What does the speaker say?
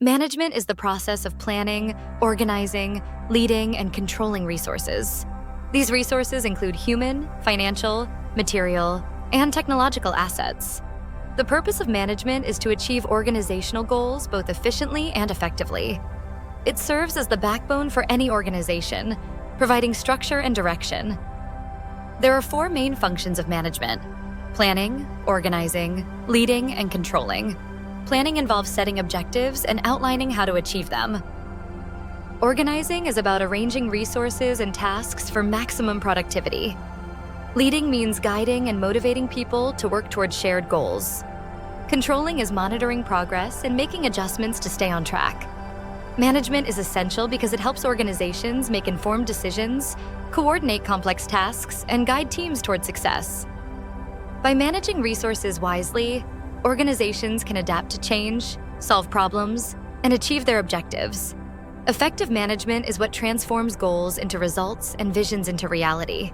Management is the process of planning, organizing, leading, and controlling resources. These resources include human, financial, material, and technological assets. The purpose of management is to achieve organizational goals both efficiently and effectively. It serves as the backbone for any organization, providing structure and direction. There are 4 main functions of management: planning, organizing, leading, and controlling. Planning involves setting objectives and outlining how to achieve them. Organizing is about arranging resources and tasks for maximum productivity. Leading means guiding and motivating people to work towards shared goals. Controlling is monitoring progress and making adjustments to stay on track. Management is essential because it helps organizations make informed decisions, coordinate complex tasks, and guide teams toward success. By managing resources wisely, organizations can adapt to change, solve problems, and achieve their objectives. Effective management is what transforms goals into results and visions into reality.